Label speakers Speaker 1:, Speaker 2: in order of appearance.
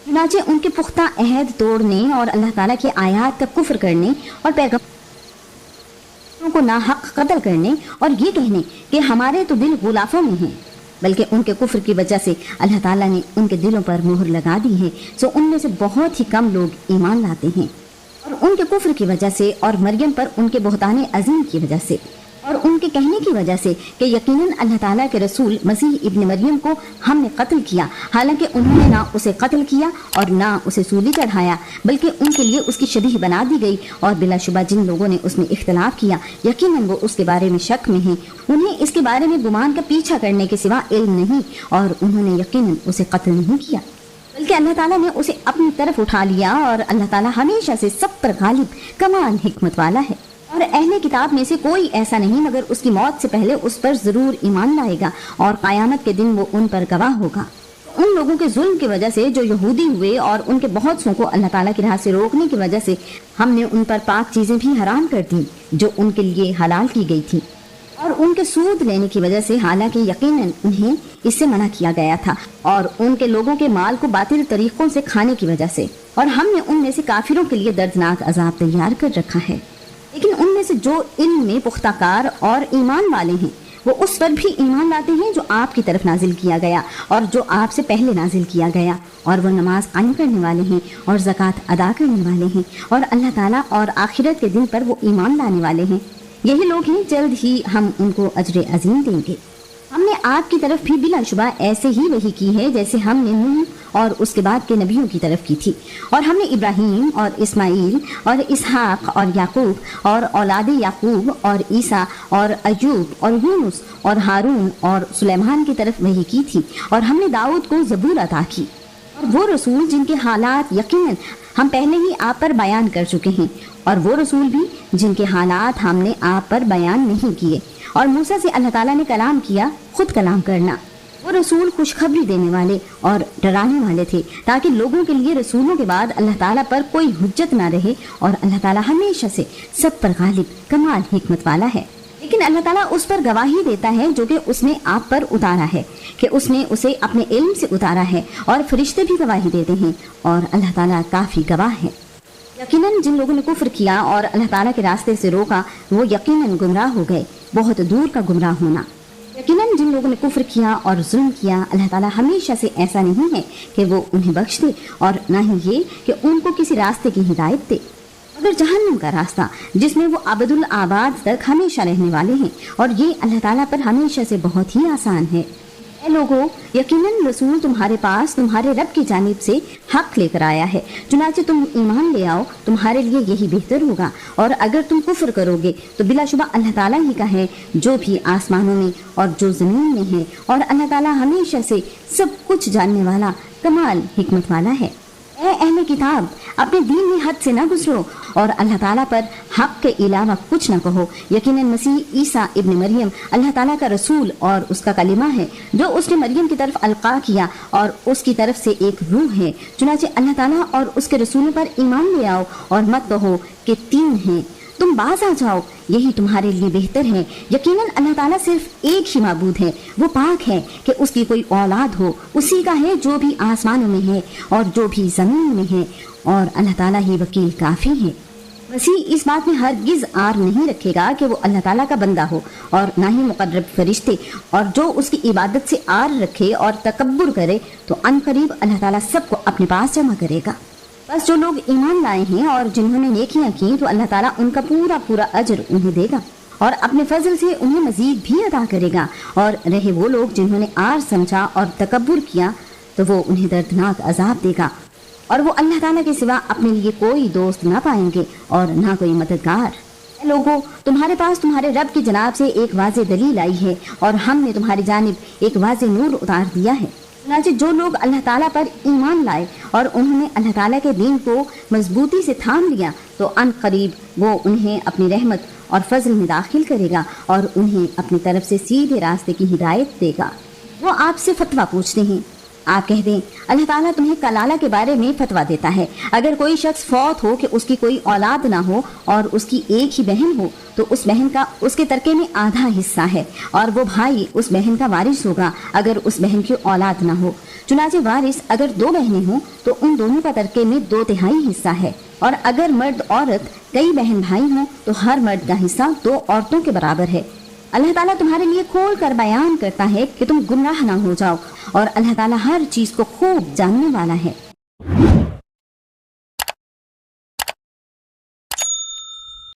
Speaker 1: چنانچہ ان کے پختہ عہد توڑنے اور اللہ تعالیٰ کی آیات کا کفر کرنے اور پیغمبروں کو ناحق قتل کرنے اور یہ کہنے کہ ہمارے تو دل غلافوں میں ہیں، بلکہ ان کے کفر کی وجہ سے اللہ تعالیٰ نے ان کے دلوں پر مہر لگا دی ہے، سو ان میں سے بہت ہی کم لوگ ایمان لاتے ہیں۔ اور ان کے کفر کی وجہ سے اور مریم پر ان کے بہتان عظیم کی وجہ سے اور ان کے کہنے کی وجہ سے کہ یقیناً اللہ تعالیٰ کے رسول مسیح ابن مریم کو ہم نے قتل کیا، حالانکہ انہوں نے نہ اسے قتل کیا اور نہ اسے سولی چڑھایا، بلکہ ان کے لیے اس کی شبیہ بنا دی گئی، اور بلا شبہ جن لوگوں نے اس میں اختلاف کیا یقیناً وہ اس کے بارے میں شک میں ہیں، انہیں اس کے بارے میں گمان کا پیچھا کرنے کے سوا علم نہیں، اور انہوں نے یقیناً اسے قتل نہیں کیا، بلکہ اللہ تعالیٰ نے اسے اپنی طرف اٹھا لیا، اور اللہ تعالیٰ ہمیشہ سے سب پر غالب کمال حکمت والا ہے۔ اور اہل کتاب میں سے کوئی ایسا نہیں مگر اس کی موت سے پہلے اس پر ضرور ایمان لائے گا، اور قیامت کے دن وہ ان پر گواہ ہوگا۔ ان لوگوں کے ظلم کی وجہ سے جو یہودی ہوئے اور ان کے بہت سو کو اللہ تعالیٰ کی راہ سے روکنے کی وجہ سے ہم نے ان پر پاک چیزیں بھی حرام کر دیں جو ان کے لیے حلال کی گئی تھی، اور ان کے سود لینے کی وجہ سے حالانکہ یقیناً انہیں اس سے منع کیا گیا تھا، اور ان کے لوگوں کے مال کو باطل طریقوں سے کھانے کی وجہ سے، اور ہم نے ان میں سے کافروں کے لیے دردناک عذاب تیار کر رکھا ہے۔ لیکن ان میں سے جو علم میں پختہ کار اور ایمان والے ہیں وہ اس پر بھی ایمان لاتے ہیں جو آپ کی طرف نازل کیا گیا اور جو آپ سے پہلے نازل کیا گیا، اور وہ نماز قائم کرنے والے ہیں اور زکوٰۃ ادا کرنے والے ہیں، اور اللہ تعالیٰ اور آخرت کے دن پر وہ ایمان لانے والے ہیں، یہی لوگ ہیں جلد ہی ہم ان کو اجر عظیم دیں گے۔ ہم نے آپ کی طرف بھی بلا شبہ ایسے ہی وحی کی ہے جیسے ہم نے نوح اور اس کے بعد کے نبیوں کی طرف کی تھی، اور ہم نے ابراہیم اور اسماعیل اور اسحاق اور یعقوب اور اولاد یعقوب اور عیسیٰ اور ایوب اور یونس اور ہارون اور سلیمان کی طرف وحی کی تھی، اور ہم نے داؤد کو زبور عطا کی، اور وہ رسول جن کے حالات یقیناً ہم پہلے ہی آپ پر بیان کر چکے ہیں، اور وہ رسول بھی جن کے حالات ہم نے آپ پر بیان نہیں کیے، اور موسیٰ سے اللہ تعالیٰ نے کلام کیا، خود کلام کرنا۔ وہ رسول خوشخبری دینے والے اور ڈرانے والے تھے تاکہ لوگوں کے لیے رسولوں کے بعد اللہ تعالیٰ پر کوئی حجت نہ رہے، اور اللہ تعالیٰ ہمیشہ سے سب پر غالب کمال حکمت والا ہے۔ لیکن اللہ تعالیٰ اس پر گواہی دیتا ہے جو کہ اس نے آپ پر اتارا ہے، کہ اس نے اسے اپنے علم سے اتارا ہے، اور فرشتے بھی گواہی دیتے ہیں، اور اللہ تعالیٰ کافی گواہ ہے۔ یقیناً جن لوگوں نے کفر کیا اور اللہ تعالیٰ کے راستے سے روکا وہ یقیناً گمراہ ہو گئے، بہت دور کا گمراہ ہونا۔ یقیناً جن لوگوں نے کفر کیا اور ظلم کیا اللہ تعالیٰ ہمیشہ سے ایسا نہیں ہے کہ وہ انہیں بخش دے، اور نہ ہی یہ کہ ان کو کسی راستے کی ہدایت دے، مگر جہنم کا راستہ جس میں وہ ابد الآباد تک ہمیشہ رہنے والے ہیں، اور یہ اللہ تعالیٰ پر ہمیشہ سے بہت ہی آسان ہے۔ اے لوگو، یقیناً رسول تمہارے پاس تمہارے رب کی جانب سے حق لے کر آیا ہے، چنانچہ تم ایمان لے آؤ، تمہارے لیے یہی بہتر ہوگا، اور اگر تم کفر کرو گے تو بلا شبہ اللہ تعالیٰ ہی کا ہے جو بھی آسمانوں میں اور جو زمین میں ہے، اور اللہ تعالیٰ ہمیشہ سے سب کچھ جاننے والا کمال حکمت والا ہے۔ اے اہل کتاب، اپنے دین میں حد سے نہ گزرو اور اللہ تعالیٰ پر حق کے علاوہ کچھ نہ کہو، یقیناً مسیح عیسیٰ ابن مریم اللہ تعالیٰ کا رسول اور اس کا کلمہ ہے جو اس نے مریم کی طرف القاء کیا، اور اس کی طرف سے ایک روح ہے، چنانچہ اللہ تعالیٰ اور اس کے رسولوں پر ایمان لے آؤ اور مت کہو کہ تین ہیں، تم باز آ جاؤ، یہی تمہارے لیے بہتر ہے۔ یقیناً اللہ تعالیٰ صرف ایک ہی معبود ہے، وہ پاک ہے کہ اس کی کوئی اولاد ہو، اسی کا ہے جو بھی آسمانوں میں ہے اور جو بھی زمین میں ہے، اور اللہ تعالیٰ ہی وکیل کافی ہے۔ مسیح اس بات میں ہرگز آر نہیں رکھے گا کہ وہ اللہ تعالیٰ کا بندہ ہو، اور نہ ہی مقرب فرشتے، اور جو اس کی عبادت سے آر رکھے اور تکبر کرے تو ان قریب اللہ تعالیٰ سب کو اپنے پاس جمع کرے گا۔ بس جو لوگ ایمان لائے ہیں اور جنہوں نے نیکیاں کی تو اللہ تعالیٰ ان کا پورا پورا اجر انہیں دے گا، اور اپنے فضل سے انہیں مزید بھی عطا کرے گا، اور رہے وہ لوگ جنہوں نے آر سمجھا اور تکبر کیا تو وہ انہیں دردناک عذاب دے گا، اور وہ اللہ تعالیٰ کے سوا اپنے لیے کوئی دوست نہ پائیں گے اور نہ کوئی مددگار۔ اے لوگو، تمہارے پاس تمہارے رب کی جناب سے ایک واضح دلیل آئی ہے، اور ہم نے تمہاری جانب ایک واضح نور اتار دیا ہے، چنانچہ جو لوگ اللہ تعالیٰ پر ایمان لائے اور انہوں نے اللہ تعالیٰ کے دین کو مضبوطی سے تھام لیا تو ان قریب وہ انہیں اپنی رحمت اور فضل میں داخل کرے گا، اور انہیں اپنی طرف سے سیدھے راستے کی ہدایت دے گا۔ وہ آپ سے فتویٰ پوچھتے ہیں، آپ کہہ دیں اللہ تعالیٰ تمہیں کلالہ کے بارے میں فتویٰ دیتا ہے، اگر کوئی شخص فوت ہو کہ اس کی کوئی اولاد نہ ہو اور اس کی ایک ہی بہن ہو تو اس بہن کا اس کے ترکے میں آدھا حصہ ہے، اور وہ بھائی اس بہن کا وارث ہوگا اگر اس بہن کی اولاد نہ ہو۔ چنانچہ وارث اگر دو بہنیں ہوں تو ان دونوں کا ترکے میں 2/3 حصہ ہے، اور اگر مرد عورت کئی بہن بھائی ہوں تو ہر مرد کا حصہ 2 عورتوں کے برابر ہے۔ اللہ تعالیٰ تمہارے لیے کھول کر بیان کرتا ہے کہ تم گمراہ نہ ہو جاؤ، اور اللہ تعالیٰ ہر چیز کو خوب جاننے والا ہے۔